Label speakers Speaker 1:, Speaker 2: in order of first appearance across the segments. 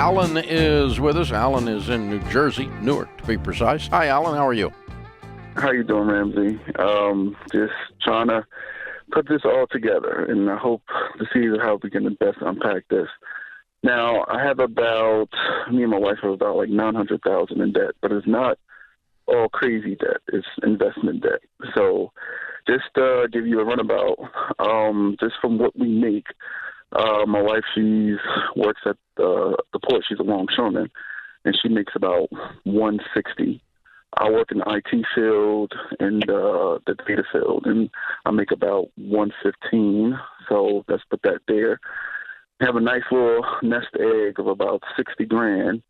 Speaker 1: Alan is with us. Alan is in New Jersey, Newark to be precise. Hi, Alan. How are you?
Speaker 2: How you doing, Ramsey? Just trying to put this all together, and I hope to see how we can best unpack this. Now, I have me and my wife have about like $900,000 in debt, but it's not all crazy debt. It's investment debt. So just give you a runabout, just from what we make. My wife, she works at the port. She's a longshoreman, and she makes about $160. I work in the IT field and the data field, and I make about $115. So let's put that there. I have a nice little nest egg of about $60,000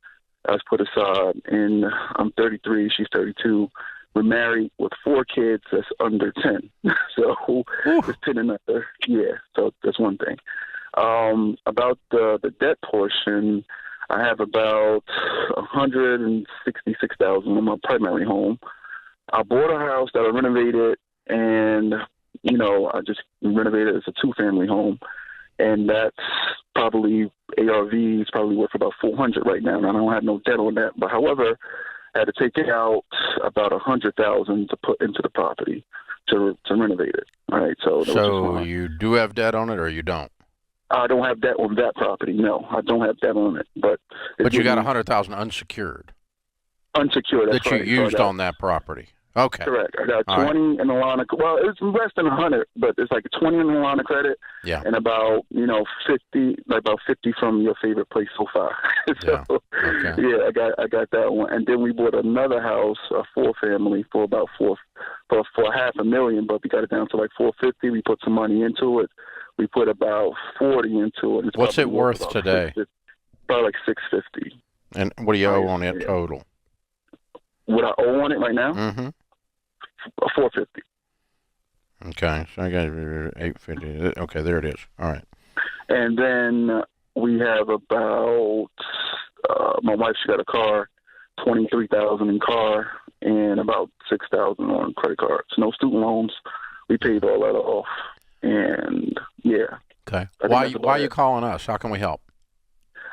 Speaker 2: that's put aside, and I'm 33, she's 32. We're married with 4 kids that's under 10. So it's 10 and under. Yeah, so that's one thing. About the debt portion, I have about $166,000 in my primary home. I bought a house that I renovated, and I just renovated it as a 2-family home, and that's probably ARV is probably worth about $400 right now, and I don't have no debt on that. But however, I had to take it out about $100,000 to put into the property to renovate it. All right, so
Speaker 1: you do have debt on it, or you don't?
Speaker 2: I don't have debt on that property. No, I don't have debt on it. But
Speaker 1: you got $100,000 unsecured.
Speaker 2: Unsecured. That's
Speaker 1: that you used on that property. Okay.
Speaker 2: Correct. I got 20 in the line of, well, it's less than 100, but it's like 20 in the line of credit.
Speaker 1: Yeah.
Speaker 2: And about 50, about 50 from your favorite place so far.
Speaker 1: Yeah. Okay.
Speaker 2: Yeah, I got that one. And then we bought another house, a 4-family, for about for $500,000, but we got it down to like $450. We put some money into it. We put about 40 into it.
Speaker 1: What's it worth today?
Speaker 2: Probably like $650.
Speaker 1: And what do you owe on it total?
Speaker 2: What I owe on it right now?
Speaker 1: Mm-hmm.
Speaker 2: $450.
Speaker 1: Okay, so I got $850. Okay, there it is. All right.
Speaker 2: And then we have about my wife. She got a car, $23,000 in car, and about $6,000 on credit cards. No student loans. We paid all that off. And yeah.
Speaker 1: Okay. Why are you calling us? How can we help?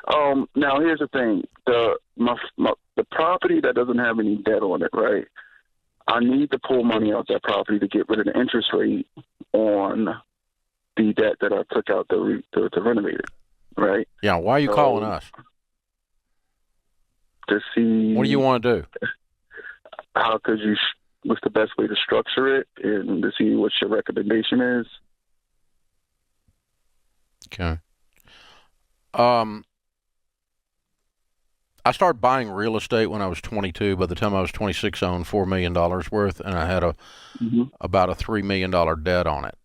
Speaker 2: Now here's the thing: the property that doesn't have any debt on it, right? I need to pull money out that property to get rid of the interest rate on the debt that I took out to renovate it, right?
Speaker 1: Yeah. Why are you calling us?
Speaker 2: To see.
Speaker 1: What do you want to do?
Speaker 2: How could you? What's the best way to structure it, and to see what your recommendation is?
Speaker 1: Okay. I started buying real estate when I was 22. By the time I was 26, I owned $4 million worth, and I had about a $3 million debt on it.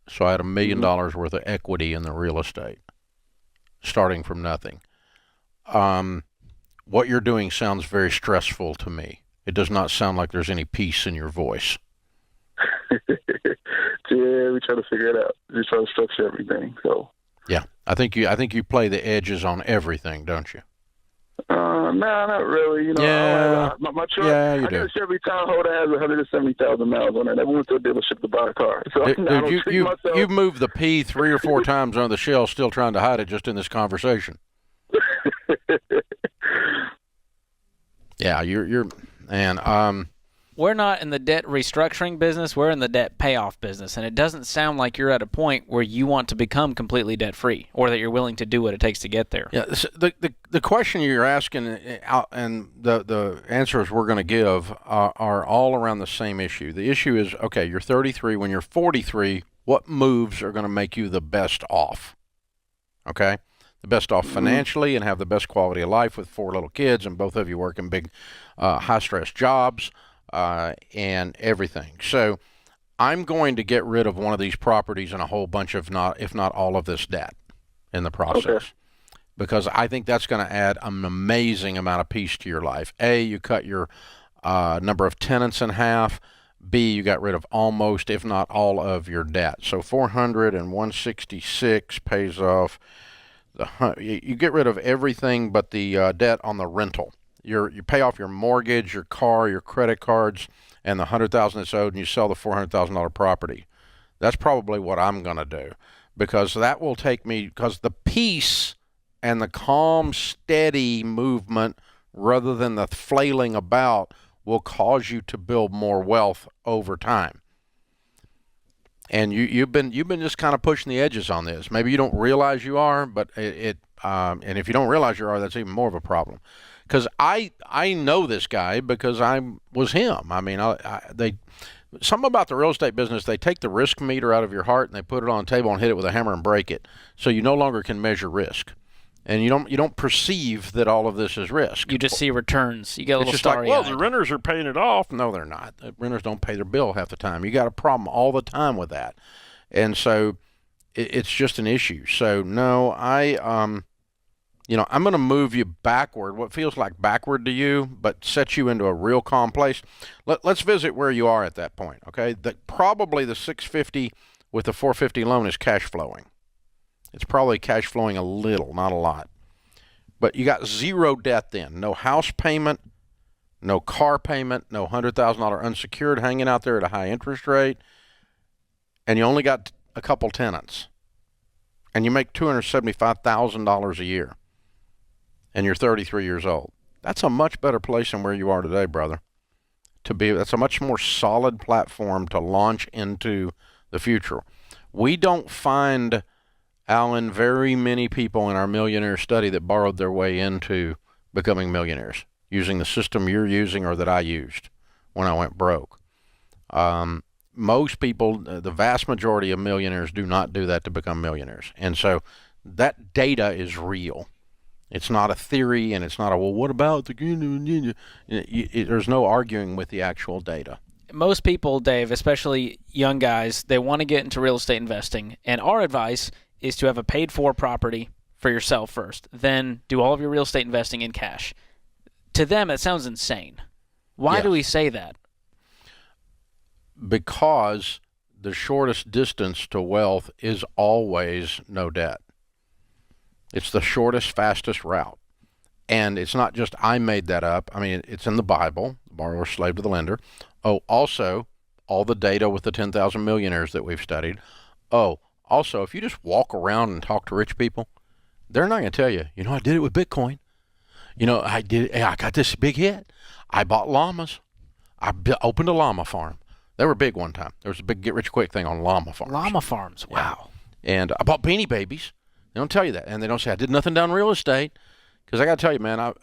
Speaker 1: So I had $1 million worth of equity in the real estate, starting from nothing. What you're doing sounds very stressful to me. It does not sound like there's any peace in your voice.
Speaker 2: Yeah, we try to figure it out. We try to structure everything. So.
Speaker 1: Yeah, I think you play the edges on everything, don't you?
Speaker 2: No, not really.
Speaker 1: Yeah.
Speaker 2: My truck.
Speaker 1: Yeah, you
Speaker 2: I
Speaker 1: do.
Speaker 2: got a Chevy Tahoe that has 170,000 miles on it. I went to a dealership to buy a car. So
Speaker 1: Dude, you've moved the P 3 or 4 times on the shell, still trying to hide it just in this conversation. Yeah, you're and
Speaker 3: We're not in the debt restructuring business. We're in the debt payoff business, and it doesn't sound like you're at a point where you want to become completely debt-free or that you're willing to do what it takes to get there.
Speaker 1: Yeah, the question you're asking and the answers we're going to give are all around the same issue. The issue is, okay, you're 33. When you're 43, what moves are going to make you the best off? Okay? The best off financially and have the best quality of life with 4 little kids, and both of you work in big, high-stress jobs. And everything. So I'm going to get rid of one of these properties and a whole bunch of if not all of this debt in the process. Okay. Because I think that's going to add an amazing amount of peace to your life. A, you cut your number of tenants in half. B, you got rid of almost, if not all, of your debt. So 400 and 166 pays off. You get rid of everything but the debt on the rental. You pay off your mortgage, your car, your credit cards, and the $100,000 that's owed, and you sell the $400,000 property. That's probably what I'm going to do, because that will take me, because the peace and the calm, steady movement rather than the flailing about will cause you to build more wealth over time. And you've been just kind of pushing the edges on this. Maybe you don't realize you are, but and if you don't realize you are, that's even more of a problem. Because I know this guy because I was him. I mean, something about the real estate business, they take the risk meter out of your heart and they put it on a table and hit it with a hammer and break it, so you no longer can measure risk, and you don't perceive that all of this is risk.
Speaker 3: You just see returns. You get a little
Speaker 1: it's just like,
Speaker 3: starry-eyed.
Speaker 1: well, the renters are paying it off. No, they're not. The renters don't pay their bill half the time. You got a problem all the time with that, and so it's just an issue. So no, I'm going to move you backward, what feels like backward to you, but set you into a real calm place. Let's visit where you are at that point, okay? Probably the 650 with the 450 loan is cash flowing. It's probably cash flowing a little, not a lot. But you got zero debt then. No house payment, no car payment, no $100,000 unsecured hanging out there at a high interest rate, and you only got a couple tenants. And you make $275,000 a year. And you're 33 years old. That's a much better place than where you are today, brother. That's a much more solid platform to launch into the future. We don't find, Alan, very many people in our millionaire study that borrowed their way into becoming millionaires using the system you're using or that I used when I went broke. Most people, the vast majority of millionaires, do not do that to become millionaires. And so that data is real. It's not a theory, and it's not a, well, what about the... There's no arguing with the actual data.
Speaker 3: Most people, Dave, especially young guys, they want to get into real estate investing, and our advice is to have a paid-for property for yourself first, then do all of your real estate investing in cash. To them, it sounds insane. Why do we say that?
Speaker 1: Because the shortest distance to wealth is always no debt. It's the shortest, fastest route. And it's not just I made that up. I mean, it's in the Bible, the borrower slave to the lender. Oh, also, all the data with the 10,000 millionaires that we've studied. Oh, also, if you just walk around and talk to rich people, they're not going to tell you, I did it with Bitcoin. I got this big hit. I bought llamas. I opened a llama farm. They were big one time. There was a big get-rich-quick thing on llama farms.
Speaker 3: Llama farms, wow.
Speaker 1: Yeah. And I bought Beanie Babies. They don't tell you that. And they don't say, I did nothing down real estate. Because I got to tell you, man,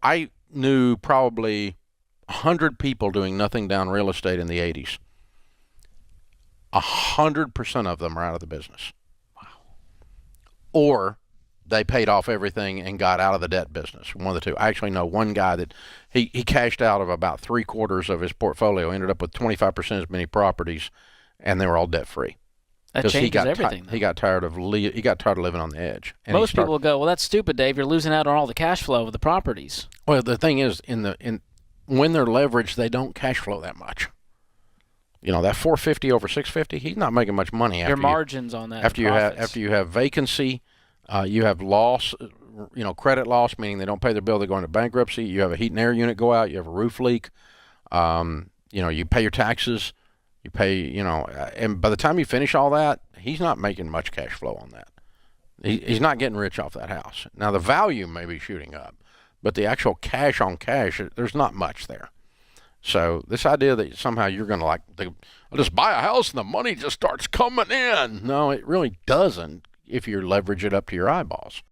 Speaker 1: I knew probably 100 people doing nothing down real estate in the 80s. 100% of them are out of the business. Wow. Or they paid off everything and got out of the debt business. One of the two. I actually know one guy that he cashed out of about 3/4 of his portfolio, ended up with 25% as many properties, and they were all debt-free.
Speaker 3: That changes everything.
Speaker 1: He got tired of living on the edge. And
Speaker 3: most people go, well, that's stupid, Dave. You're losing out on all the cash flow of the properties.
Speaker 1: Well, the thing is, when they're leveraged, they don't cash flow that much. That 450 over 650, he's not making much money.
Speaker 3: Your margins on that.
Speaker 1: After you have vacancy, you have loss, credit loss, meaning they don't pay their bill, they go into bankruptcy. You have a heat and air unit go out. You have a roof leak. You pay your taxes. You pay, and by the time you finish all that, he's not making much cash flow on that. He's not getting rich off that house. Now, the value may be shooting up, but the actual cash on cash, there's not much there. So this idea that somehow you're going to I'll just buy a house and the money just starts coming in. No, it really doesn't if you leverage it up to your eyeballs.